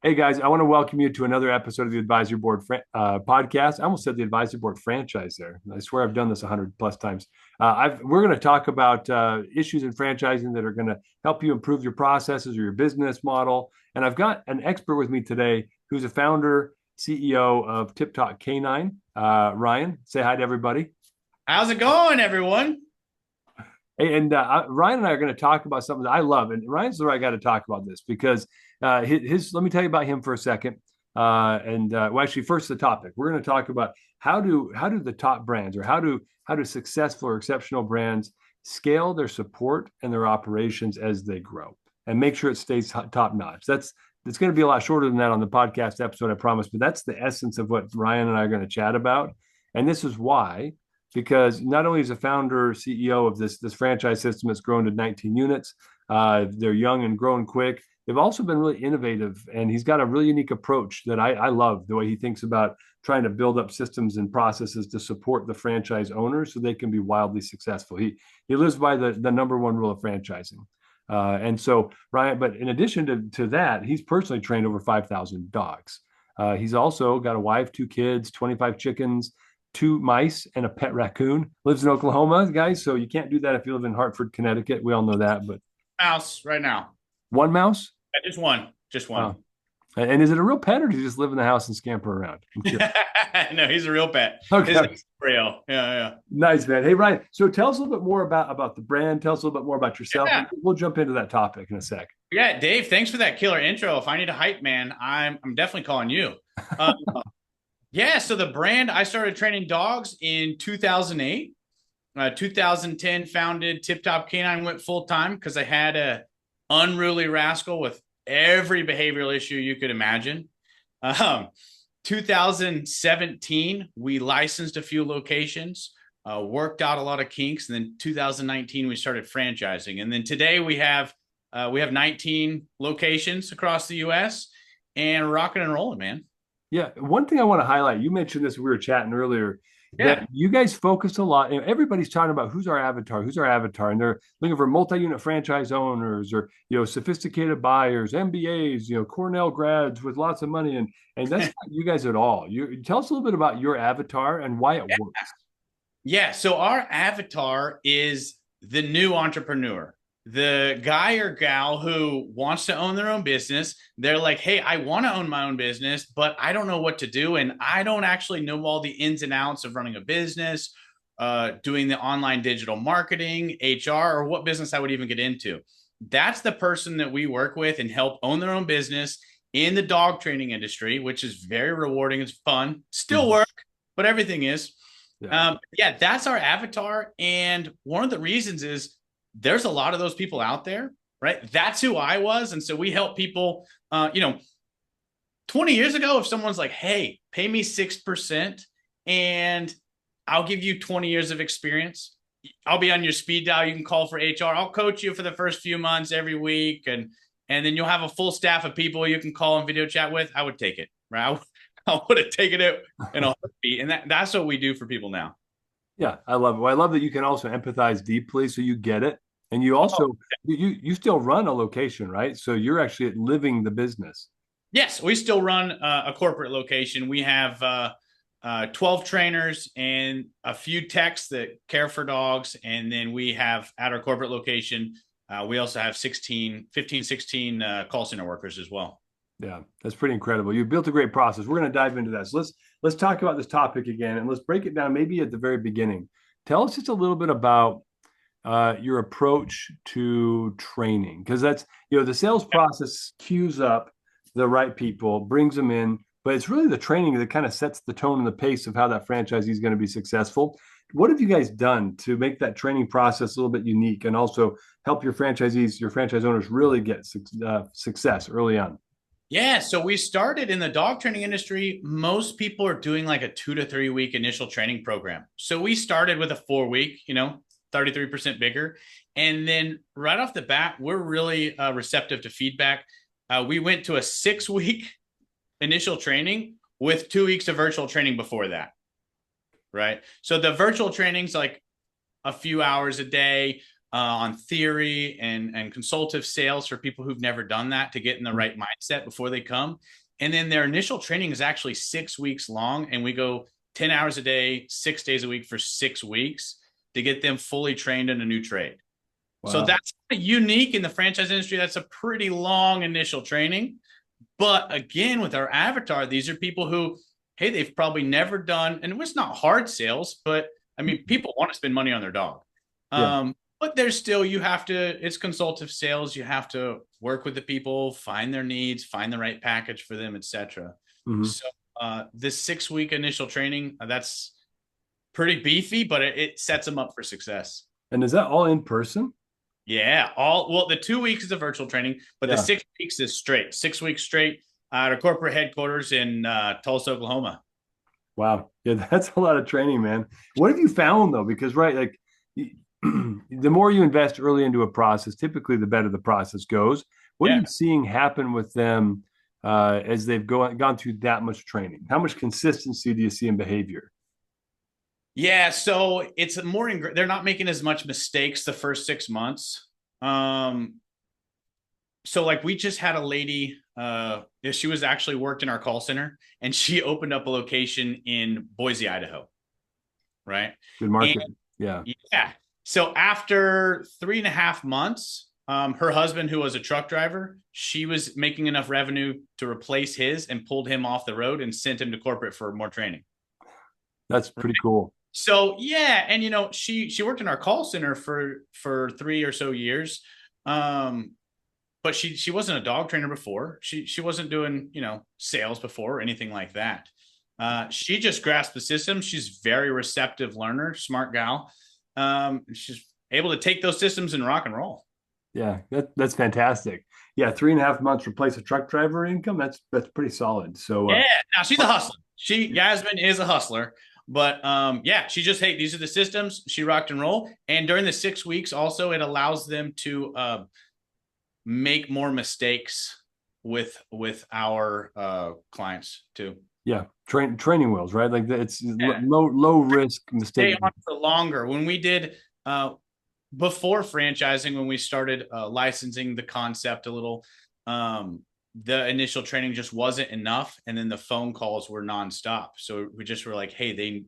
Hey guys, I want to welcome you to another episode of the Advisory Board podcast. I almost said the Advisory Board franchise there. I swear I've done this 100 plus times. We're going to talk about issues in franchising that are going to help you improve your processes or your business model. And I've got an expert with me today who's a founder, CEO of TipTop K9. Ryan, say hi to everybody. How's it going, everyone? Hey, and Ryan and I are going to talk about something that I love, and Ryan's the right guy to talk about this because his. Let me tell you about him for a second. Well, actually, first the topic. We're going to talk about how do the top brands or how do successful or exceptional brands scale their support and their operations as they grow and make sure it stays top notch. That's it's going to be a lot shorter than that on the podcast episode, I promise, but that's the essence of what Ryan and I are going to chat about, and this is why because not only is the founder CEO of this franchise system that's grown to 19 units, they're young and growing quick. They've also been really innovative, and he's got a really unique approach that I love the way he thinks about trying to build up systems and processes to support the franchise owners so they can be wildly successful. He lives by the number one rule of franchising. And so Ryan, but in addition to that, he's personally trained over 5,000 dogs. He's also got a wife, two kids, 25 chickens, two mice, and a pet raccoon. Lives in Oklahoma, guys. So you can't do that if you live in Hartford, Connecticut. We all know that. But Mouse right now. one mouse? Just one. Just one. Wow. And is it a real pet or does he just live in the house and scamper around? I'm curious. No, he's a real pet. His Okay. name's real. Yeah, Nice, man. Hey, Ryan. So tell us a little bit more about the brand. Tell us a little bit more about yourself. yeah. We'll jump into that topic in a sec. Yeah, Dave, thanks for that killer intro. If I need a hype man, I'm definitely calling you. Uh, yeah, so the brand, I started training dogs in 2008. 2010 founded TipTop K9, went full time because I had a unruly rascal with every behavioral issue you could imagine. Um, 2017, we licensed a few locations, worked out a lot of kinks, and then 2019 we started franchising, and then today we have 19 locations across the U.S. and rocking and rolling, man. Yeah. One thing I want to highlight, you mentioned this, we were chatting earlier, Yeah. that you guys focus a lot. Everybody's talking about who's our avatar, and they're looking for multi-unit franchise owners or sophisticated buyers, MBAs, Cornell grads with lots of money, and that's not you guys at all. You tell us a little bit about your avatar and why it works. Yeah. So our avatar is the new entrepreneur, the guy or gal who wants to own their own business. They're like, hey, I want to own my own business, but I don't know what to do. And I don't actually know all the ins and outs of running a business, doing the online digital marketing, HR, or what business I would even get into. That's the person that we work with and help own their own business in the dog training industry, which is very rewarding. It's fun, still Mhm. work, but everything is. Yeah. Yeah, that's our avatar. And one of the reasons is there's a lot of those people out there, right? That's who I was. And so we help people, 20 years ago, if someone's like, hey, pay me 6% and I'll give you 20 years of experience. I'll be on your speed dial. You can call for HR. I'll coach you for the first few months every week. And then you'll have a full staff of people you can call and video chat with. I would take it, right? I would have taken it in a heartbeat. And that's what we do for people now. Yeah, I love it. Well, I love that you can also empathize deeply, so you get it, and you Oh, also you still run a location, right? So you're actually living the business. yes, we still run a corporate location. We have 12 trainers and a few techs that care for dogs. And then we have at our corporate location, we also have 16 call center workers as well. Yeah, that's pretty incredible. You built a great process. We're going to dive into that. So let's talk about this topic again, and let's break it down. Maybe at the very beginning, tell us just a little bit about your approach to training, because that's the sales process queues up the right people, brings them in, but it's really the training that kind of sets the tone and the pace of how that franchisee is going to be successful. What have you guys done to make that training process a little bit unique, and also help your franchisees, your franchise owners, really get success early on? Yeah, so we started in the dog training industry. Most people are doing like a 2 to 3 week initial training program. So we started with a 4 week, 33% bigger. And then right off the bat, we're really receptive to feedback. We went to a 6 week initial training with 2 weeks of virtual training before that. Right. So the virtual training's like a few hours a day. on theory and consultative sales for people who've never done that to get in the right mindset before they come. And then their initial training is actually 6 weeks long. And we go 10 hours a day, 6 days a week for 6 weeks to get them fully trained in a new trade. Wow. So that's unique in the franchise industry. That's a pretty long initial training. But again, with our avatar, these are people who, hey, they've probably never done, and it's not hard sales, but I mean, people want to spend money on their dog. Yeah. But there's still, it's consultative sales. You have to work with the people, find their needs, find the right package for them, etc. Mm-hmm. So this 6-week initial training, that's pretty beefy, but it sets them up for success. And is that all in person? Yeah, the 2 weeks is a virtual training, but the 6 weeks is straight. 6 weeks straight at our corporate headquarters in Tulsa, Oklahoma. Wow. Yeah, that's a lot of training, man. What have you found though? Because like the more you invest early into a process, typically the better the process goes. What are you seeing happen with them as they've gone through that much training? How much consistency do you see in behavior? Yeah, so it's more, they're not making as much mistakes the first 6 months. So like we just had a lady, she was actually worked in our call center and she opened up a location in Boise, Idaho. Right. Good market. And, yeah. So after 3.5 months, her husband, who was a truck driver, she was making enough revenue to replace his and pulled him off the road and sent him to corporate for more training. That's pretty cool. So yeah, and she worked in our call center for 3 or so years, but she wasn't a dog trainer before. She wasn't doing sales before or anything like that. She just grasped the system. She's very receptive learner, smart gal. She's able to take those systems and rock and roll. Yeah, that's fantastic. Yeah, 3.5 months replace a truck driver income. That's pretty solid. So yeah, now she's a hustler. Yasmin is a hustler. But she just, hey, these are the systems. She rocked and roll. And during the 6 weeks, also, it allows them to make more mistakes with our clients too. Yeah, training wheels, right? Like it's low risk mistake. Stay on for longer. When we did before franchising, when we started licensing the concept a little, the initial training just wasn't enough. And then the phone calls were nonstop. So we just were like, hey,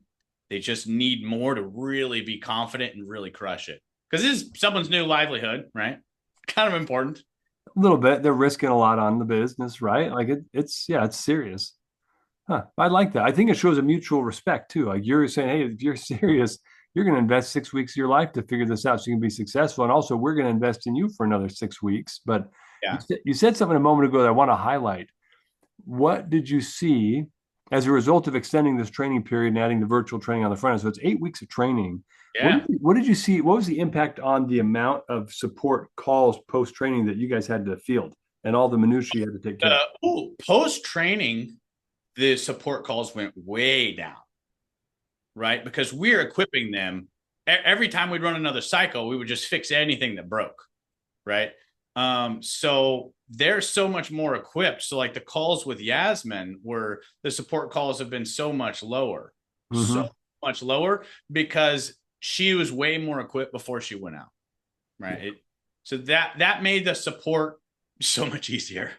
they just need more to really be confident and really crush it. Because this is someone's new livelihood, right? Kind of important. A little bit. They're risking a lot on the business, right? Like it's serious. Huh. I like that. I think it shows a mutual respect too. Like you're saying, hey, if you're serious, you're going to invest 6 weeks of your life to figure this out so you can be successful. And also we're going to invest in you for another 6 weeks. But you said something a moment ago that I want to highlight. What did you see as a result of extending this training period and adding the virtual training on the front end? So it's 8 weeks of training. Yeah. What did you see? What was the impact on the amount of support calls post-training that you guys had to field and all the minutiae you had to take care of? Post-training, the support calls went way down, right? Because we're equipping them. Every time we'd run another cycle, we would just fix anything that broke, right? So they're so much more equipped. So like the calls with Yasmin the support calls have been so much lower, so much lower because she was way more equipped before she went out. Right. So that made the support so much easier.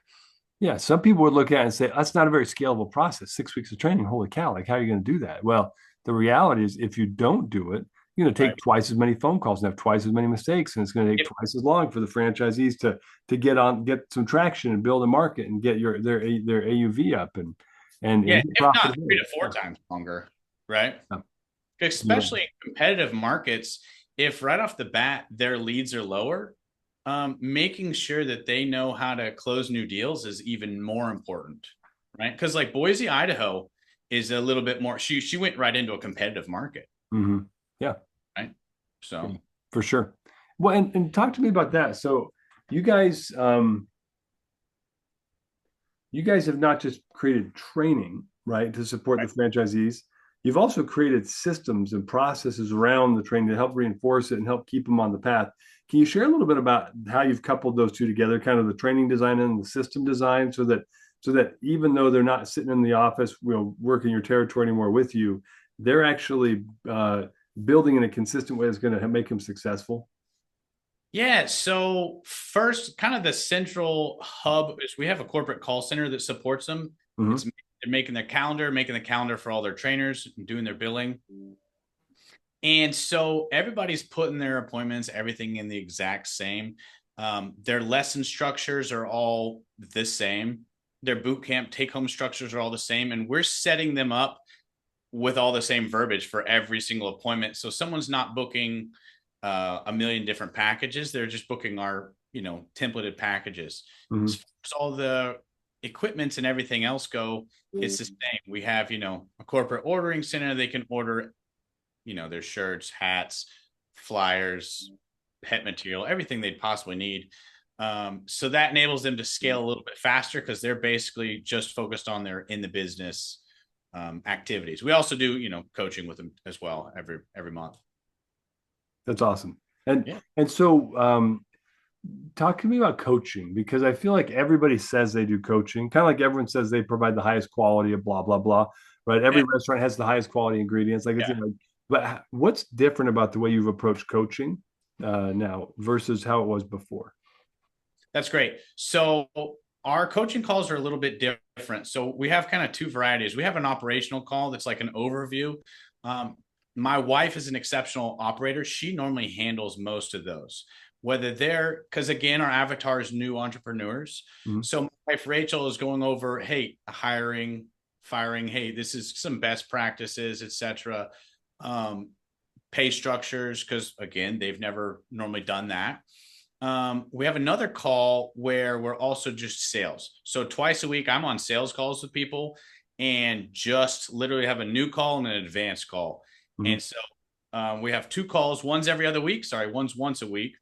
Yeah. Some people would look at it and say, that's not a very scalable process. 6 weeks of training. Holy cow. Like, how are you going to do that? Well, the reality is if you don't do it, you're going to take twice as many phone calls and have twice as many mistakes. And it's going to take twice as long for the franchisees to get some traction and build a market and get their AUV up and if not 3 to 4 times longer. Right. Yeah. Especially in competitive markets, if right off the bat, their leads are lower, making sure that they know how to close new deals is even more important. Right. Because like Boise, Idaho is a little bit more, she went right into a competitive market. Mm-hmm. Yeah. Right. So for sure. Well, and talk to me about that. So you guys have not just created training, right, to support the franchisees. You've also created systems and processes around the training to help reinforce it and help keep them on the path. Can you share a little bit about how you've coupled those two together, kind of the training design and the system design, so that even though they're not sitting in the office, working your territory anymore with you, they're actually building in a consistent way that's going to make them successful? Yeah. So first, kind of the central hub is we have a corporate call center that supports them. Hmm. It's they're making the calendar for all their trainers, doing their billing. And so everybody's putting their appointments, everything in the exact same. Their lesson structures are all the same. Their boot camp take home structures are all the same. And we're setting them up with all the same verbiage for every single appointment. So someone's not booking a million different packages. They're just booking our, templated packages. As Hmm. far as all the equipments and everything else go, it's the same. We have, a corporate ordering center. They can order, their shirts, hats, flyers, pet material, everything they'd possibly need. So that enables them to scale a little bit faster because they're basically just focused on their in the business activities. We also do, coaching with them as well every month. That's awesome. And Yeah. and so talk to me about coaching because I feel like everybody says they do coaching, kind of like everyone says they provide the highest quality of blah blah blah, right? Yeah. Every restaurant has the highest quality ingredients, like it's Yeah. like, but what's different about the way you've approached coaching now versus how it was before? That's great. So our coaching calls are a little bit different. So we have kind of two varieties. We have an operational call that's like an overview. Um, my wife is an exceptional operator. She normally handles most of those, whether they're because again, our avatar is new entrepreneurs. Mhm. So my wife Rachel is going over, hey, hiring, firing, hey, this is some best practices, etc. Um, pay structures, because again, they've never normally done that. We have another call where we're also just sales. So twice a week, I'm on sales calls with people and just literally have a new call and an advanced call. Mhm. And so we have two calls. One's every other week. Sorry, one's once a week.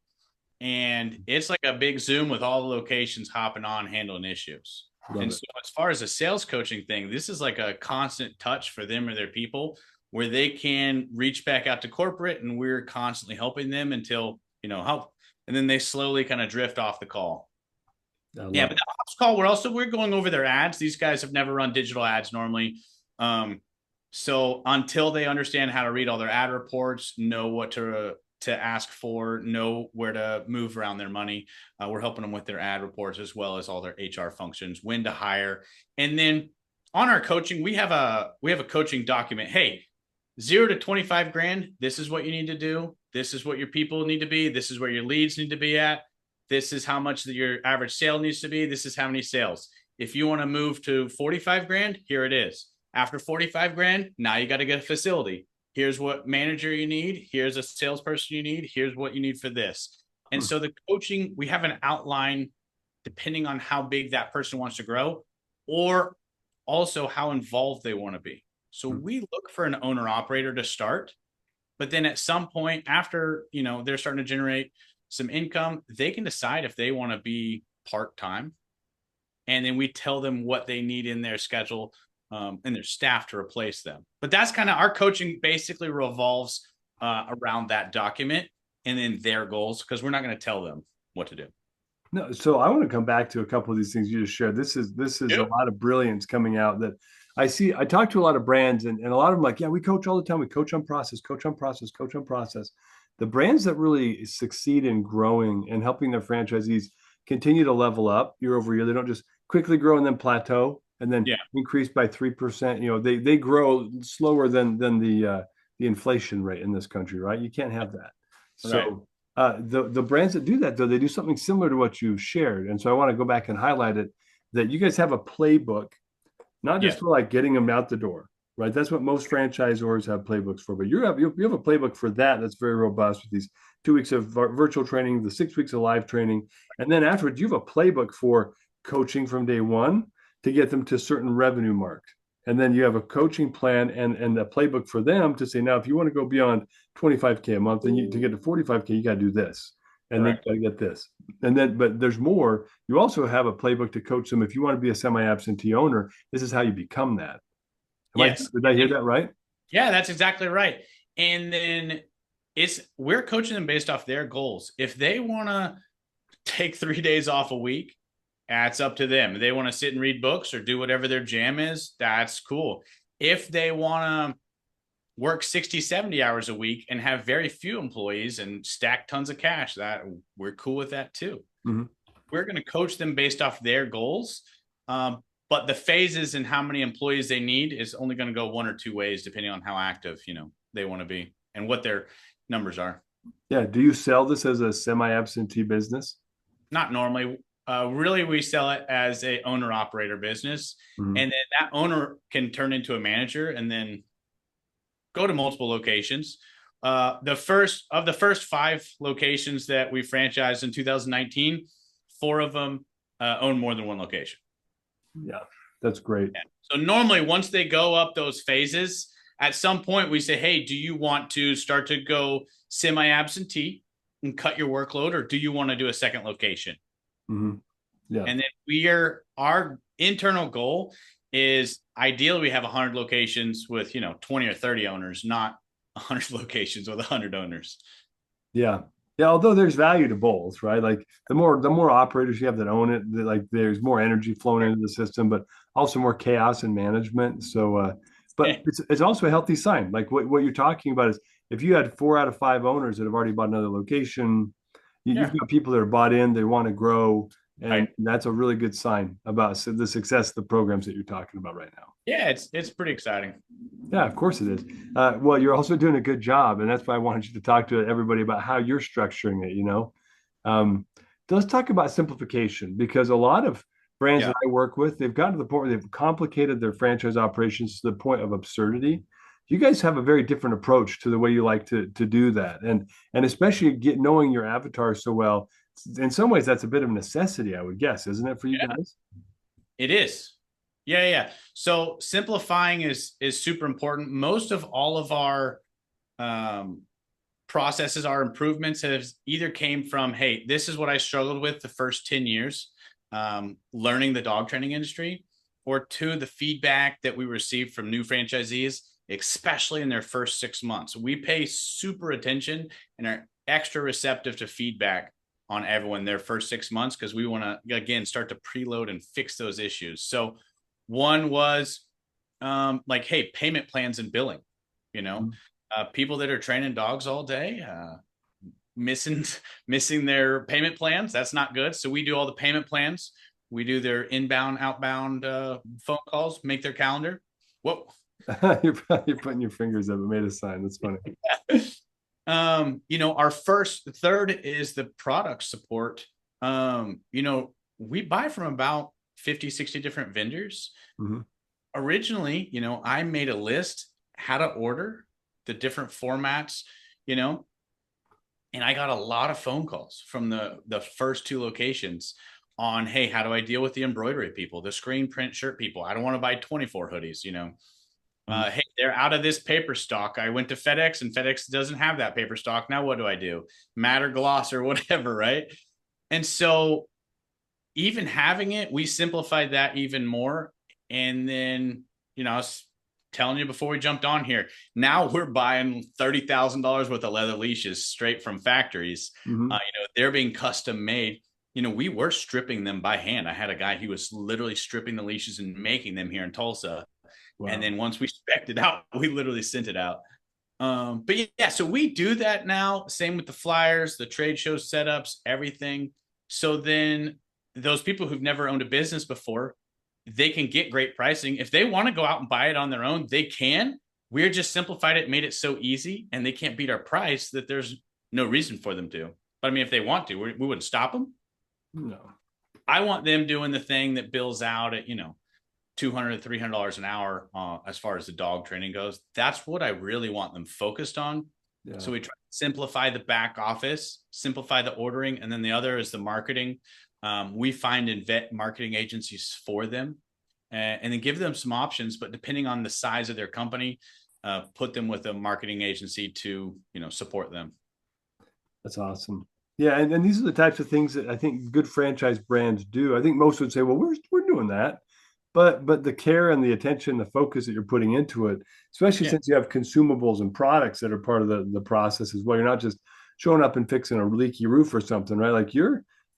And it's like a big Zoom with all the locations hopping on, handling issues. Love And it. so, as far as a sales coaching thing, this is like a constant touch for them or their people where they can reach back out to corporate and we're constantly helping them until, help. And then they slowly kind of drift off the call. I Yeah, love but it. the ops call, we're going over their ads. These guys have never run digital ads normally. So until they understand how to read all their ad reports, know what to ask for, know where to move around their money, we're helping them with their ad reports as well as all their HR functions, when to hire, and then on our coaching, we have a coaching document. Hey, 0 to 25 grand. This is what you need to do. This is what your people need to be. This is where your leads need to be at. This is how much your average sale needs to be. This is how many sales. If you want to move to 45 grand, here it is. After 45 grand, now you got to get a facility. Here's what manager you need. Here's a salesperson you need. Here's what you need for this. And Hmm. so the coaching, we have an outline depending on how big that person wants to grow or also how involved they want to be. So Hmm. we look for an owner operator to start, but then at some point after, they're starting to generate some income, they can decide if they want to be part-time. And then we tell them what they need in their schedule and their staff to replace them. But that's kind of our coaching basically revolves around that document and then their goals because we're not going to tell them what to do. No, so I want to come back to a couple of these things you just shared. This is a Yep. lot of brilliance coming out that I see. I talk to a lot of brands and a lot of them like, yeah, we coach all the time. We coach on process, coach on process, coach on process. The brands that really succeed in growing and helping their franchisees continue to level up year over year. They don't just quickly grow and then plateau and then Yeah. increase by 3%. They grow slower than the inflation rate in this country, right? You can't have that. Right. So the brands that do that though, they do something similar to what you've shared, and so I want to go back and highlight it that you guys have a playbook, not just Yeah. for like getting them out the door, right? That's what most franchisors have playbooks for, but you have a playbook for that that's very robust with these 2 weeks of virtual training, the 6 weeks of live training, and then afterwards you have a playbook for coaching from day one to get them to certain revenue marks. And then you have a coaching plan and a playbook for them to say, now, if you want to go beyond 25K a month, and to get to 45K, you got to do this. And then Correct. you got to get this. And then, but there's more. You also have a playbook to coach them. If you want to be a semi-absentee owner, this is how you become that. Yes. Did I hear that right? Yeah, that's exactly right. And then we're coaching them based off their goals. If they want to take 3 days off a week, that's up to them. If they want to sit and read books or do whatever their jam is, that's cool. If they want to work 60, 70 hours a week and have very few employees and stack tons of cash. That we're cool with that too. Mhm. We're going to coach them based off their goals. But the phases and how many employees they need is only going to go one or two ways, depending on how active, they want to be and what their numbers are. Yeah. Do you sell this as a semi-absentee business? Not normally. Really, we sell it as a owner operator business, Mhm. and then that owner can turn into a manager and then go to multiple locations. The first 5 locations that we franchised in 2019, 4 of them own more than one location. Yeah, that's great. Yeah. So normally, once they go up those phases, at some point we say, "Hey, do you want to start to go semi-absentee and cut your workload, or do you want to do a second location?" Mhm. Yeah. And then our internal goal is ideally we have 100 locations with 20 or 30 owners, not 100 locations with 100 owners. Yeah. Yeah. Although there's value to both, right? Like the more operators you have that own it, like there's more energy flowing into the system, but also more chaos and management. So, but it's also a healthy sign. Like what you're talking about is if you had 4 out of 5 owners that have already bought another location, you've Yeah. got people that are bought in, they want to grow, and Right. that's a really good sign about the success of the programs that you're talking about right now. Yeah, it's pretty exciting. Yeah, of course it is. Well, you're also doing a good job, and that's why I wanted you to talk to everybody about how you're structuring it. Um, let's talk about simplification because a lot of brands Yeah. that I work with, they've gotten to the point where they've complicated their franchise operations to the point of absurdity. You guys have a very different approach to the way you like to do that, and especially knowing your avatar so well. In some ways, that's a bit of a necessity, I would guess, isn't it, for you Yeah, guys? it is. Yeah, yeah. So simplifying is super important. Most of all of our um, processes, our improvements have either came from, hey, this is what I struggled with the first 10 years, learning the dog training industry, or 2, the feedback that we received from new franchisees, especially in their first 6 months. We pay super attention and are extra receptive to feedback on everyone their first 6 months because we want to, again, start to preload and fix those issues. So one was like, hey, payment plans and billing, you know, Mhm. people that are training dogs all day, missing missing their payment plans. That's not good. So we do all the payment plans. We do their inbound, outbound phone calls, make their calendar. Whoa. You're putting your fingers up. It made a sign. That's funny. Our third is the product support. We buy from about 50, 60 different vendors. Mhm. Originally, I made a list how to order the different formats, you know, and I got a lot of phone calls from the first 2 locations on, hey, how do I deal with the embroidery people, the screen print shirt people? I don't want to buy 24 hoodies. Mhm. Hey, they're out of this paper stock. I went to FedEx and FedEx doesn't have that paper stock. Now what do I do? Matter gloss or whatever, right? And so even having it, we simplified that even more. And then, I was telling you before we jumped on here, now we're buying $30,000 worth of leather leashes straight from factories. Mhm. They're being custom made. We were stripping them by hand. I had a guy who was literally stripping the leashes and making them here in Tulsa. And Wow. then once we spec'd it out, we literally sent it out. But yeah, so we do that now. Same with the flyers, the trade show setups, everything. So then those people who've never owned a business before, they can get great pricing. If they want to go out and buy it on their own, they can. We're just simplified it, made it so easy, and they can't beat our price that there's no reason for them to. But I mean, if they want to, we wouldn't stop them. No. I want them doing the thing that bills out at, $200, $300 an hour as far as the dog training goes. That's what I really want them focused on. Yeah. So we try to simplify the back office, simplify the ordering, and then the other is the marketing. We find and vet marketing agencies for them, and then give them some options. But depending on the size of their company, put them with a marketing agency to support them. That's awesome. Yeah, and these are the types of things that I think good franchise brands do. I think most would say, well, we're doing that. But the care and the attention, the focus that you're putting into it, especially Yeah, since you have consumables and products that are part of the process as well. You're not just showing up and fixing a leaky roof or something, right? Like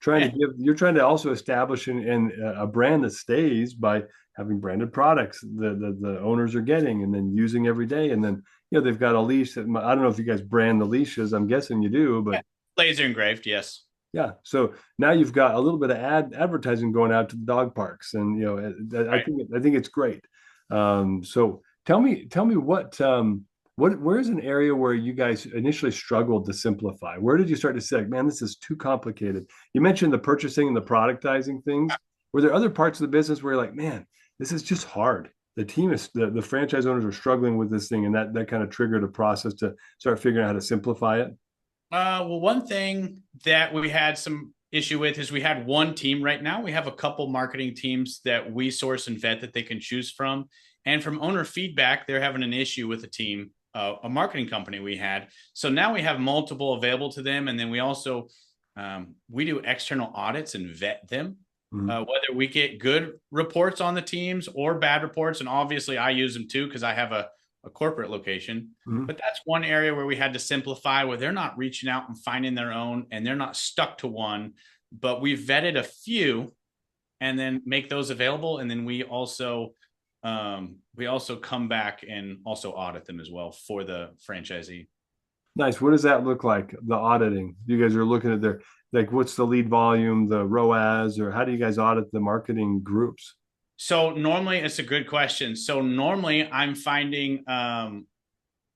trying to Yeah. give, you're trying to also establish a brand that stays by having branded products the owners are getting and then using every day. And then, they've got a leash that, I don't know if you guys brand the leashes. I'm guessing you do, Yeah. but Laser engraved. Yes. yeah. So now you've got a little bit of advertising going out to the dog parks, and Right. I think it's great. So tell me where's an area where you guys initially struggled to simplify? Where did you start to say, like, man, this is too complicated? You mentioned the purchasing and the productizing things. Were there other parts of the business where you're like, man, this is just hard? The franchise owners are struggling with this thing, and that kind of triggered a process to start figuring out how to simplify it. Well, one thing that we had some issue with is we had one team right now. We have a couple marketing teams that we source and vet that they can choose from. And from owner feedback, they're having an issue with a team, a marketing company we had. So now we have multiple available to them. And then we also, we do external audits and vet them, Mhm. whether we get good reports on the teams or bad reports. And obviously I use them too, because I have a corporate location. Mhm. But that's one area where we had to simplify, where they're not reaching out and finding their own and they're not stuck to one. But we've vetted a few and then make those available. And then we also come back and also audit them as well for the franchisee. Nice. What does that look like? The auditing. You guys are looking at their, like, what's the lead volume, the ROAS, or how do you guys audit the marketing groups? So normally it's a good question. So normally I'm finding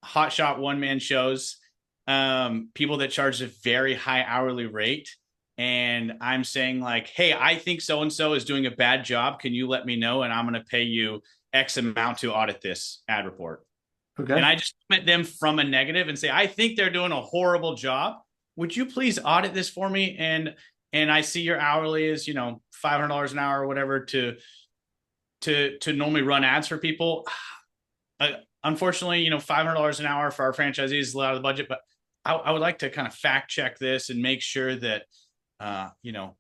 hotshot one man shows, people that charge a very high hourly rate. And I'm saying, like, hey, I think so and so is doing a bad job. Can you let me know? And I'm going to pay you X amount to audit this ad report. And Okay. I just submit them from a negative and say, I think they're doing a horrible job. Would you please audit this for me? And I see your hourly is, $500 an hour or whatever to normally run ads for people. Unfortunately, $500 an hour for our franchisees is a lot of the budget, but I would like to kind of fact check this and make sure that,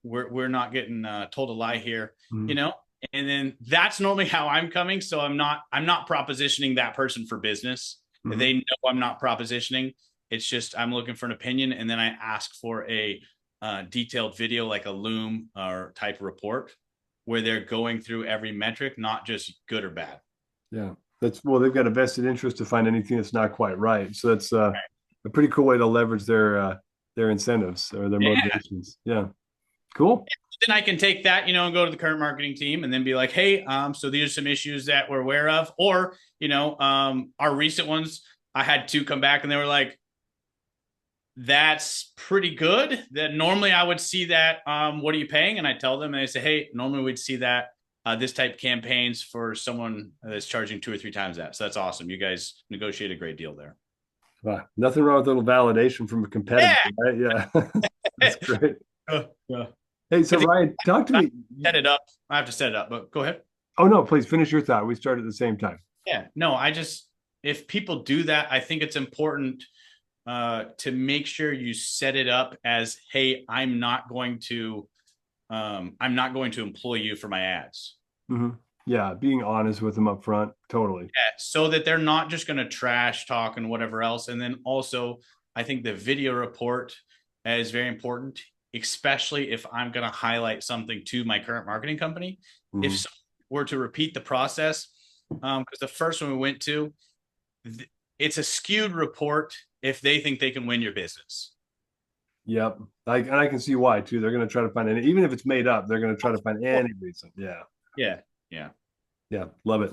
we're not getting told a lie here, Mhm. and then that's normally how I'm coming. So I'm not propositioning that person for business. Mhm. They know I'm not propositioning. It's just, I'm looking for an opinion. And then I ask for a detailed video, like a Loom or type report where they're going through every metric, not just good or bad. Yeah. Well, they've got a vested interest to find anything that's not quite right. So that's a pretty cool way to leverage their incentives or their Yeah. motivations. Yeah. Cool. Then I can take that, and go to the current marketing team and then be like, hey, so these are some issues that we're aware of. Or, our recent ones, I had two come back and they were like, that's pretty good. That normally I would see that. What are you paying? And I tell them, and they say, hey, normally we'd see that this type of campaigns for someone that's charging 2 or 3 times that. So that's awesome. You guys negotiate a great deal there. Nothing wrong with a little validation from a competitor, right? Yeah. That's Yeah. great. Yeah. Hey, so I think Ryan, talk to I me. set it up. I have to set it up, but go ahead. Oh no, please finish your thought. We started at the same time. Yeah, no, if people do that, I think it's important to make sure you set it up as, hey, I'm not going to employ you for my ads. Hmm. Yeah, being honest with them up front, totally. Yeah, so that they're not just going to trash talk and whatever else. And then also, I think the video report is very important, especially if I'm going to highlight something to my current marketing company. If Hmm. someone were to repeat the process, because the first one we went to, it's a skewed report if they think they can win your business. Yep. And I can see why too. They're going to try to find any, even if it's made up, they're going to try to find any reason. Yeah. Yeah, yeah, Yeah. Love it.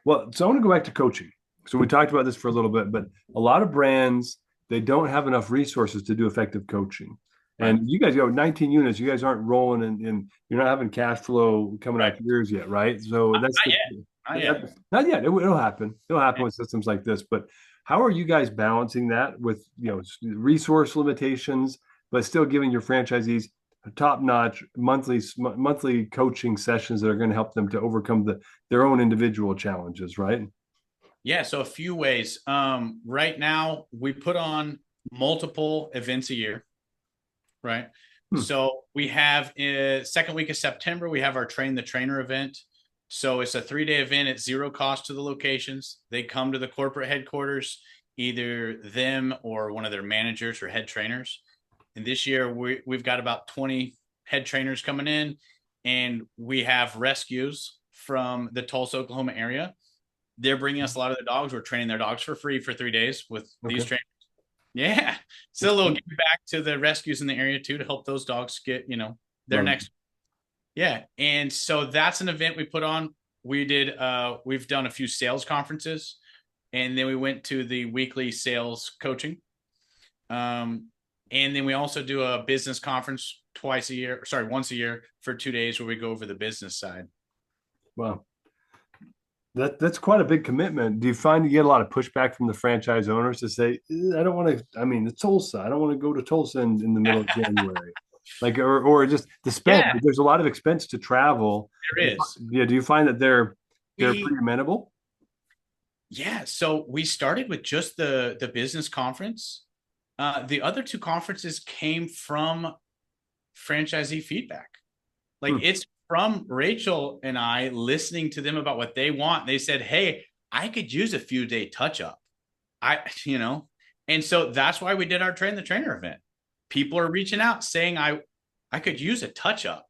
Well, so I want to go back to coaching. So we talked about this for a little bit, but a lot of brands, they don't have enough resources to do effective coaching. right, And you guys go 19 units, you guys aren't rolling and you're not having cash flow coming right. out the ears yet, right? So that's Not yet, not yet. not yet. It'll happen. It'll happen with systems like this. But how are you guys balancing that with, resource limitations, but still giving your franchisees top-notch monthly coaching sessions that are going to help them to overcome their own individual challenges, right? Yeah, so a few ways. Right now we put on multiple events a year, right? Hmm. So we have second week of September, we have our Train the Trainer event. So it's a 3-day event at zero cost to the locations. They come to the corporate headquarters, either them or one of their managers or head trainers. And this year we've got about 20 head trainers coming in, and we have rescues from the Tulsa, Oklahoma area. They're bringing us a lot of their dogs. We're training their dogs for free for 3 days with these Okay. trainers. Yeah. So a little give back to the rescues in the area too, to help those dogs get, their Love it. next. Yeah. And so that's an event we put on. We've done a few sales conferences, and then we went to the weekly sales coaching. And then we also do a business conference once a year for 2 days where we go over the business side. Wow. That's quite a big commitment. Do you find you get a lot of pushback from the franchise owners to say, I don't want to, I mean, it's Tulsa. I don't want to go to Tulsa in the middle of January. Like, or just the spend. Yeah, There's a lot of expense to travel. there is. Yeah. Do you find that they're We pretty amenable? Yeah, so we started with just the business conference. The other two conferences came from franchisee feedback. Like, Hmm. it's from Rachel and I listening to them about what they want. They said, "Hey, I could use a few day touch up." And so that's why we did our train the trainer event. People are reaching out saying, I could use a touch up.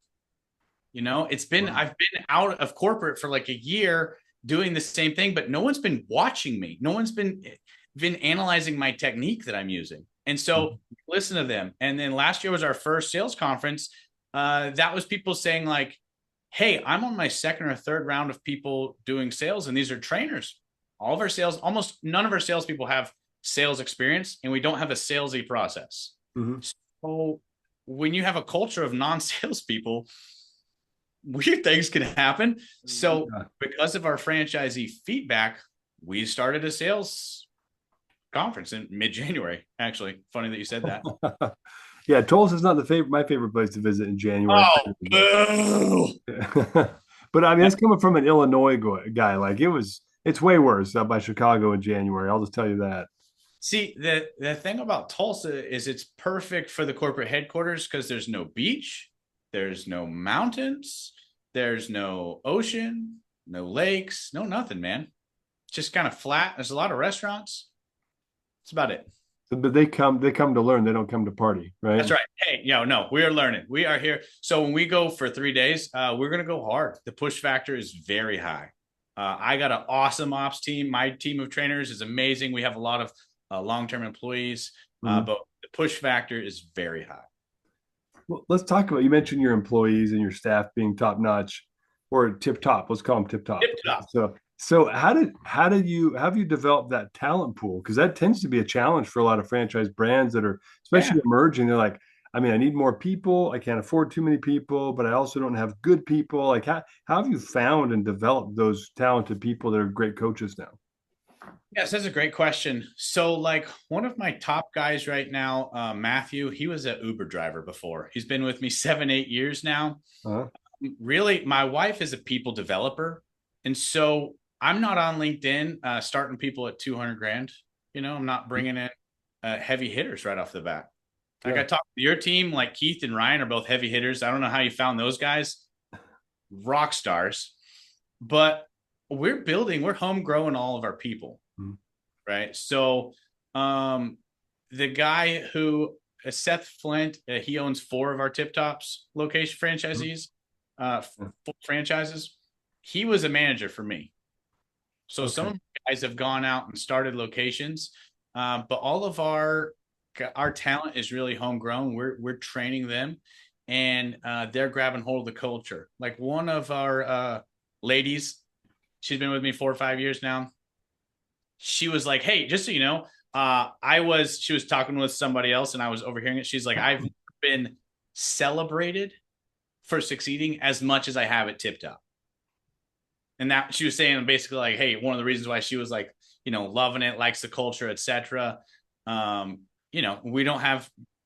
Wow. I've been out of corporate for like a year doing the same thing, but no one's been watching me. No one's been analyzing my technique that I'm using. And so listen to them. And then last year was our first sales conference. That was people saying like, "Hey, I'm on my second or third round of people doing sales, and these are trainers. Almost none of our salespeople have sales experience, and we don't have a salesy process." Mhm. So when you have a culture of non-salespeople, weird things can happen. So Yeah. because of our franchisee feedback, we started a sales conference in mid-January. Actually, funny that you said that. Yeah, Tulsa's not my favorite place to visit in January. Oh, boo. But I mean, it's coming from an Illinois guy. Like it's way worse up by Chicago in January. I'll just tell you that. See, the thing about Tulsa is it's perfect for the corporate headquarters because there's no beach, there's no mountains, there's no ocean, no lakes, no nothing, man. It's just kind of flat. There's a lot of restaurants. That's about it. But they come to learn. They don't come to party, right? That's right. Hey, no, we are learning. We are here. So when we go for 3 days, we're gonna go hard. The push factor is very high. I got an awesome ops team. My team of trainers is amazing. We have a lot of long-term employees, Mhm. but the push factor is very high. Well, let's talk about. You mentioned your employees and your staff being top notch, or tip top. Let's call them tip top. Tip top. So how have you developed that talent pool? Because that tends to be a challenge for a lot of franchise brands that are Yeah. especially emerging. They're like, I mean, I need more people. I can't afford too many people, but I also don't have good people. Like how have you found and developed those talented people that are great coaches now? Yes, that's a great question. So, like, one of my top guys right now, Matthew, he was an Uber driver before. He's been with me 7, 8 years now. Uh-huh. Really, my wife is a people developer. And so I'm not on LinkedIn starting people at 200 grand. I'm not bringing in heavy hitters right off the bat. Like, Yeah. I talked to your team, like Keith and Ryan are both heavy hitters. I don't know how you found those guys, rock stars, but we're home growing all of our people. Mhm. Right. So, the guy who Seth Flint, he owns 4 of our Tip Tops location franchisees, uh, Yeah. franchises. He was a manager for me. So some Okay. of the guys have gone out and started locations, but all of our talent is really homegrown. We're training them, and they're grabbing hold of the culture. Like one of our ladies, she's been with me 4 or 5 years now. She was like, "Hey, just so you know, she was talking with somebody else, and I was overhearing it. She's like, I've been celebrated for succeeding as much as I have at Tip Top." And that she was saying basically like, hey, one of the reasons why she was like, loving it, likes the culture, etc. We don't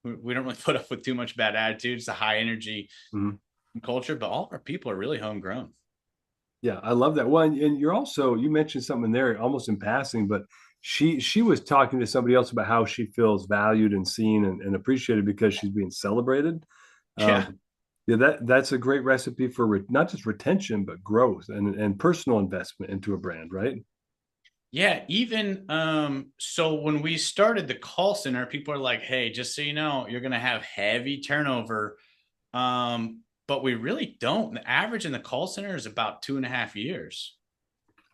really put up with too much bad attitude. It's a high energy Mhm. culture, but all of our people are really homegrown. Yeah, I love that one. And you mentioned something there almost in passing, but she was talking to somebody else about how she feels valued and seen and appreciated because she's being celebrated. Yeah. Um, yeah, that's a great recipe for not just retention, but growth and personal investment into a brand, right? Yeah, even so when we started the call center, people are like, hey, just so you know, you're gonna have heavy turnover But we really don't. The average in the call center is about 2.5 years.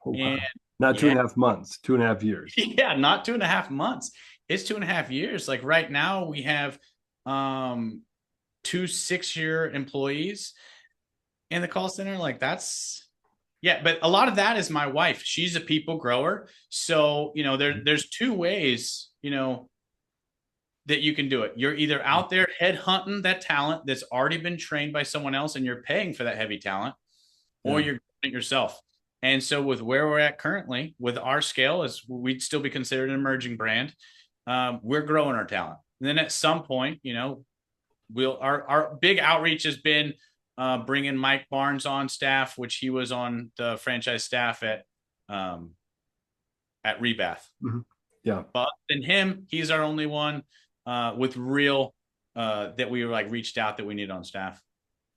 Oh, And wow. Not two yeah, and a half months, 2.5 years. yeah, not 2.5 months. It's 2.5 years. Like right now, we have um 2 6-year employees in the call center. Like that's yeah, but a lot of that is my wife. She's a people grower. So, there's two ways, that you can do it. You're either out there head hunting that talent that's already been trained by someone else and you're paying for that heavy talent, or Yeah. you're doing it yourself. And so with where we're at currently, with our scale, is we'd still be considered an emerging brand. We're growing our talent. And then at some point, our big outreach has been bringing Mike Barnes on staff, which he was on the franchise staff um, at Rebath. Mhm. Yeah. But then him, he's our only one with real that we were like reached out that we need on staff.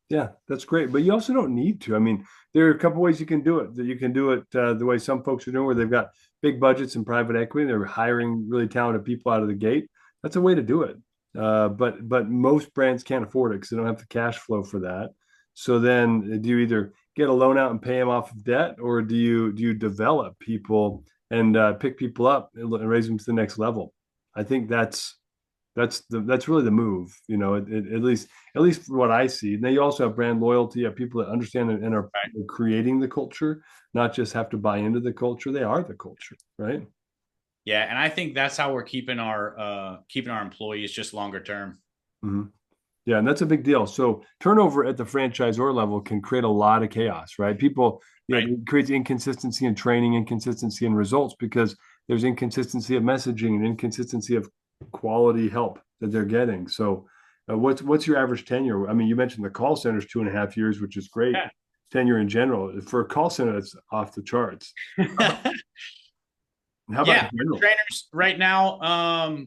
Yeah, that's great. But you also don't need to. I mean, there are a couple ways you can do it. That you can do it the way some folks are doing, where they've got big budgets and private equity. They're hiring really talented people out of the gate. That's a way to do it. But most brands can't afford it because they don't have the cash flow for that. So then, do you either get a loan out and pay them off of debt, or do you develop people and pick people up and raise them to the next level? I think that's really the move, at least for what I see. And then you also have brand loyalty, you have people that understand and are Right. creating the culture, not just have to buy into the culture. They are the culture, right? Yeah, and I think that's how we're keeping our employees just longer term. Mhm. Yeah, and that's a big deal. So turnover at the franchisor level can create a lot of chaos, right? People, Right. it creates inconsistency in training, inconsistency in results because there's inconsistency of messaging and inconsistency of quality help that they're getting. So, what's your average tenure? I mean, you mentioned the call center is 2.5 years, which is great. Tenure in general for a call center, that's off the charts. Yeah. How about Yeah, general? trainers right now.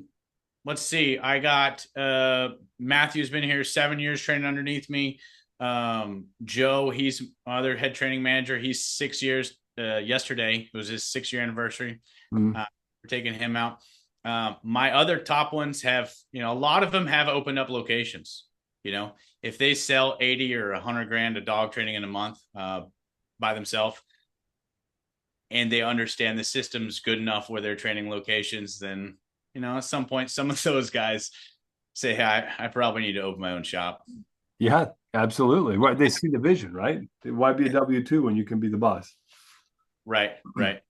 Let's see. I got Matthew's been here 7 years training underneath me. Joe, he's my other head training manager. He's 6 years. Yesterday it was his 6 year anniversary. Mhm. We're taking him out. My other top ones have, a lot of them have opened up locations. If they sell 80 or 100 grand of dog training in a month by themselves, and they understand the system's good enough where they're training locations, then, at some point, some of those guys say, hey, I probably need to open my own shop. Yeah, absolutely. Right. They see the vision, right? Why be a W-2 when you can be the boss? Right, right.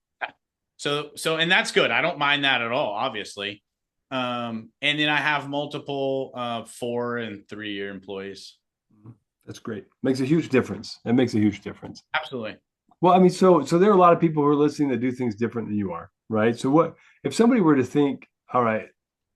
And that's good. I don't mind that at all, obviously. And then I have multiple 4 and 3 year employees. That's great. Makes a huge difference. It makes a huge difference. Absolutely. Well, I mean, so there are a lot of people who are listening that do things different than you are, right? So what if somebody were to think, all right,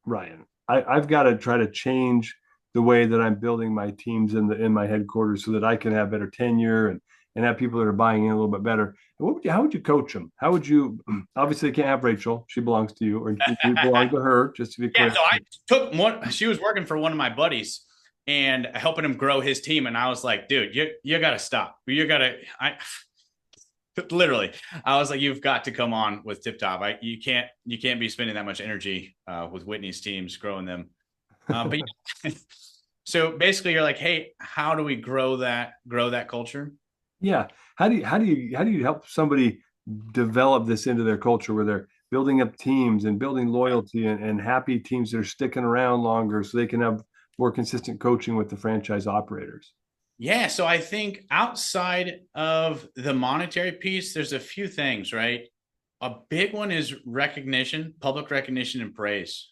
Ryan, I've got to try to change the way that I'm building my teams in my headquarters so that I can have better tenure and have people that are buying in a little bit better. How would you coach them? How would you obviously you can't have Rachel, she belongs to you, or you belong to her, just to be Yeah, clear. so I took one. She was working for one of my buddies and helping him grow his team, and I was like, dude, you got to stop. You got to. I literally, I was like, you've got to come on with TipTop. You can't be spending that much energy with Whitney's teams growing them. But so basically, you're like, hey, how do we grow that culture? Yeah. How do you help somebody develop this into their culture where they're building up teams and building loyalty and happy teams that are sticking around longer so they can have more consistent coaching with the franchise operators? Yeah, so I think outside of the monetary piece, there's a few things, right? A big one is recognition, public recognition and praise.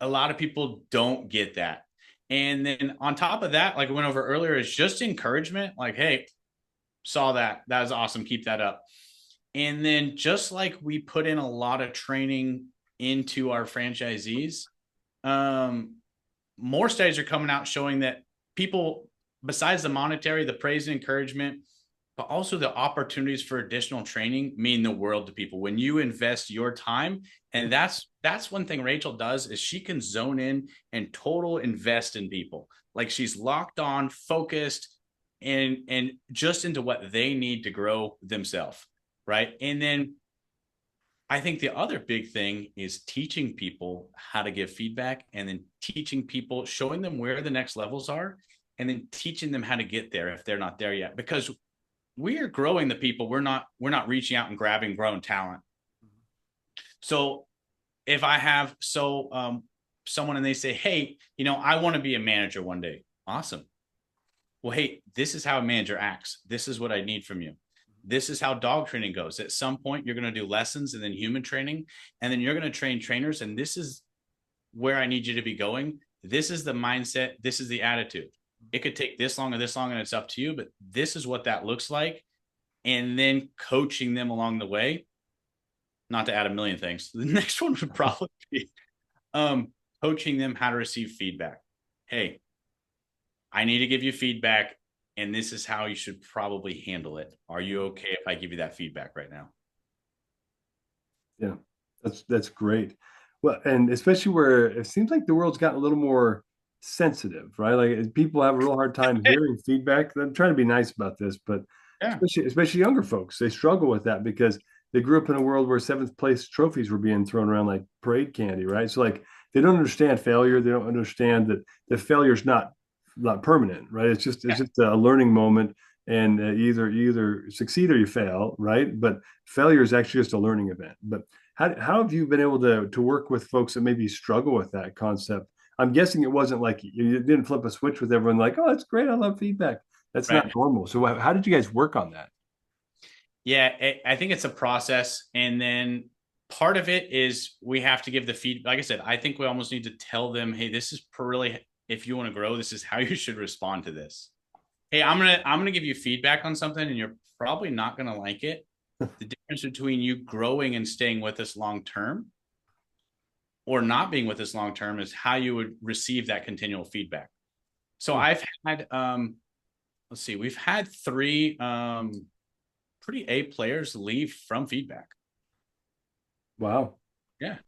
A lot of people don't get that. And then on top of that, like I went over earlier, is just encouragement. Like, hey, saw that. That was awesome. Keep that up. And then just like we put in a lot of training into our franchisees, um, more studies are coming out showing that people, besides the monetary, the praise and encouragement, but also the opportunities for additional training mean the world to people when you invest your time. And that's one thing Rachel does is she can zone in and total invest in people. Like she's locked on, focused, and just into what they need to grow themselves. Right. And then I think the other big thing is teaching people how to give feedback and then teaching people, showing them where the next levels are and then teaching them how to get there if they're not there yet, because we are growing the people. We're not reaching out and grabbing grown talent. So if I have someone and they say, hey, I want to be a manager one day. Awesome. Well, hey, this is how a manager acts. This is what I need from you. This is how dog training goes. At some point, you're going to do lessons and then human training, and then you're going to train trainers. And this is where I need you to be going. This is the mindset. This is the attitude. It could take this long or this long, and it's up to you, but this is what that looks like. And then coaching them along the way, not to add a million things. The next one would probably be coaching them how to receive feedback. Hey, I need to give you feedback, and this is how you should probably handle it. Are you okay if I give you that feedback right now? Yeah, that's great. Well, and especially where it seems like the world's gotten a little more sensitive, right? Like people have a real hard time hearing feedback. I'm trying to be nice about this, but Yeah. especially younger folks, they struggle with that because they grew up in a world where seventh place trophies were being thrown around like parade candy, right? So like they don't understand failure. They don't understand that the failure is not permanent, right? It's just a learning moment, and you either succeed or you fail, right? But failure is actually just a learning event. But how have you been able to work with folks that maybe struggle with that concept? I'm guessing it wasn't like you didn't flip a switch with everyone like, oh, that's great, I love feedback. That's not Right. normal. So how did you guys work on that? Yeah, I think it's a process. And then part of it is we have to give the feedback. Like I said, I think we almost need to tell them, hey, this is really, if you want to grow, this is how you should respond to this. Hey, I'm gonna give you feedback on something, and you're probably not gonna like it. The difference between you growing and staying with us long term or not being with us long term is how you would receive that continual feedback. So I've had let's see, we've had three pretty A players leave from feedback. Wow. Yeah.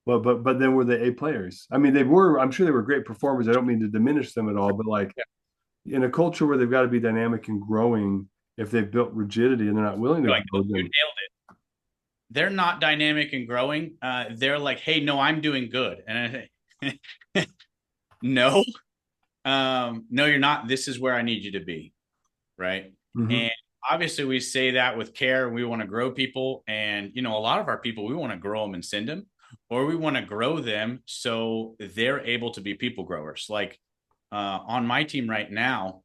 Well, but then were they A players? I mean, they were. I'm sure they were great performers. I don't mean to diminish them at all, but like Yeah. in a culture where they've got to be dynamic and growing, if they've built rigidity and they're not willing to Like, grow, you then nailed it. They're not dynamic and growing. They're like, hey, no, I'm doing good. And I, no, no, you're not. This is where I need you to be. Right. mhm. And obviously we say that with care. We want to grow people. And, a lot of our people, we want to grow them and send them, or we want to grow them so they're able to be people growers. Like on my team right now,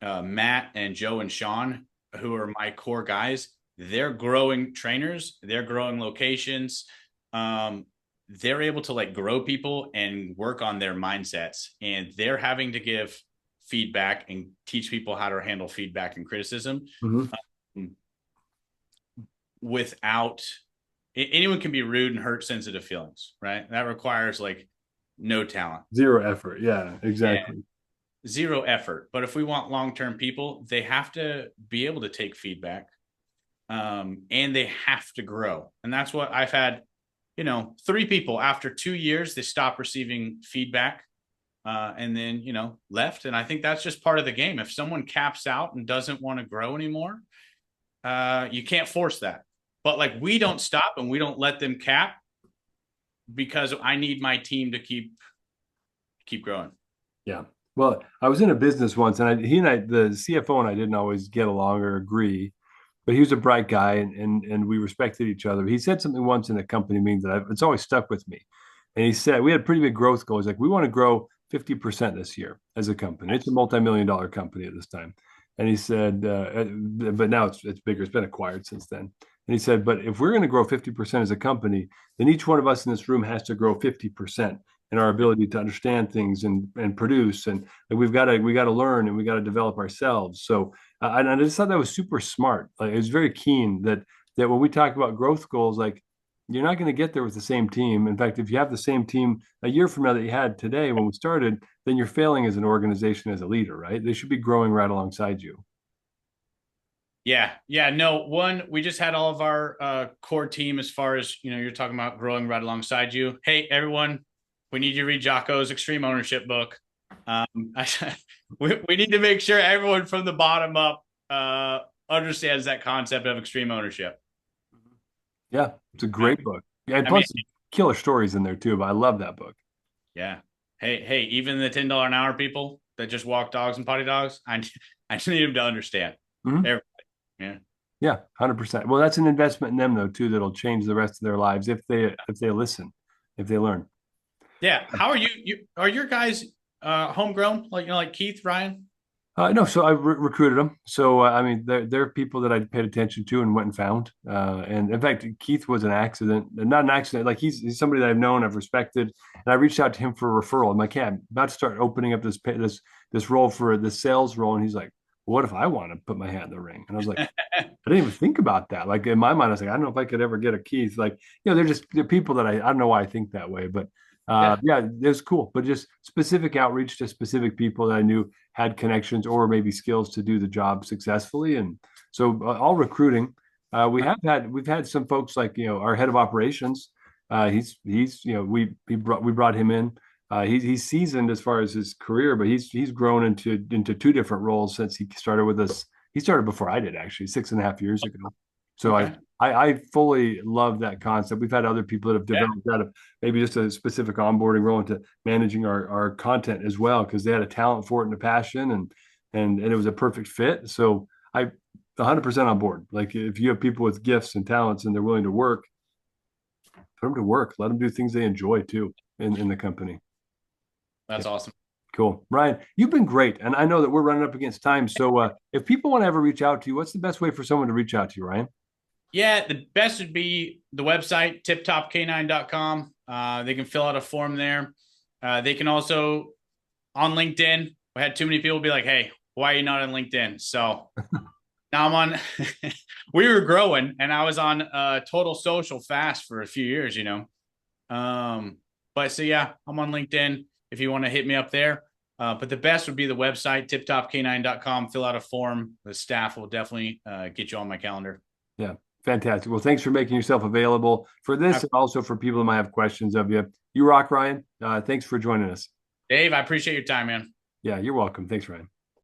Matt and Joe and Sean, who are my core guys, they're growing trainers, they're growing locations. They're able to like grow people and work on their mindsets, and they're having to give feedback and teach people how to handle feedback and criticism Mhm. without anyone can be rude and hurt sensitive feelings, right? That requires like no talent. Zero effort. Yeah, Yeah. exactly. Zero effort. But if we want long-term people, they have to be able to take feedback, and they have to grow. And that's what I've had, three people after 2 years, they stopped receiving feedback, and then, left. And I think that's just part of the game. If someone caps out and doesn't want to grow anymore, you can't force that. But like, we don't stop and we don't let them cap, because I need my team to keep growing. Yeah. Well, I was in a business once, and he and I, the CFO and I, didn't always get along or agree, but he was a bright guy, and we respected each other. He said something once in a company meeting that it's always stuck with me. And he said we had pretty big growth goals. Like we want to grow 50% this year as a company. It's a multi-million dollar company at this time. And he said, but now it's bigger. It's been acquired since then. And he said, but if we're going to grow 50% as a company, then each one of us in this room has to grow 50% in our ability to understand things and produce. And we got to learn, and we got to develop ourselves. So I just thought that was super smart. Like it was very keen that when we talk about growth goals, like you're not going to get there with the same team. In fact, if you have the same team a year from now that you had today when we started, then you're failing as an organization, as a leader, right? They should be growing right alongside you. Yeah. Yeah. No, one, we just had all of our core team, as far as, you're talking about growing right alongside you. Hey, everyone, we need you to read Jocko's Extreme Ownership book. Um, we need to make sure everyone from the bottom up understands that concept of extreme ownership. Yeah, it's a Right? great book. And I mean, plus, killer stories in there too. But I love that book. yeah. Hey, even the $10 an hour people, that just walk dogs and potty dogs. I just need them to understand. Mhm. Everybody. Yeah. Yeah, 100%. Well, that's an investment in them though too that'll change the rest of their lives if they listen, if they learn. Yeah. How are you are your guys homegrown? Like, like Keith, Ryan? No, so I recruited them. So I mean, they're people that I paid attention to and went and found. And in fact, Keith was an accident, not an accident. Like he's somebody that I've known, I've respected, and I reached out to him for a referral. I'm like, yeah, I'm about to start opening up this role for this sales role, and he's like, what if I want to put my hat in the ring? And I was like, I didn't even think about that. Like in my mind, I was like, I don't know if I could ever get a Keith. Like, they're people that I don't know why I think that way, but Yeah. yeah, it was cool. But just specific outreach to specific people that I knew had connections or maybe skills to do the job successfully. And so all recruiting, we've had some folks like, our head of operations. He's we brought him in. He's seasoned as far as his career, but he's grown into two different roles since he started with us. He started before I did, actually, 6.5 years ago. So Okay. I fully love that concept. We've had other people that have Yeah. developed out of maybe just a specific onboarding role into managing our content as well, because they had a talent for it and a passion, and it was a perfect fit. So I 100% on board. Like if you have people with gifts and talents and they're willing to work, put them to work. Let them do things they enjoy too in the company. Yeah. That's awesome. Cool. Ryan, you've been great. And I know that we're running up against time. So if people want to ever reach out to you, what's the best way for someone to reach out to you, Ryan? Yeah, the best would be the website, tiptopk9.com. They can fill out a form there. They can also on LinkedIn. We had too many people be like, hey, why are you not on LinkedIn? So now I'm on, we were growing and I was on total social fast for a few years. But so yeah, I'm on LinkedIn if you want to hit me up there. But the best would be the website, tiptopk9.com. Fill out a form. The staff will definitely get you on my calendar. Yeah. Fantastic. Well, thanks for making yourself available for this and also for people that might have questions of you. You rock, Ryan. Thanks for joining us. Dave, I appreciate your time, man. Yeah, you're welcome. Thanks, Ryan.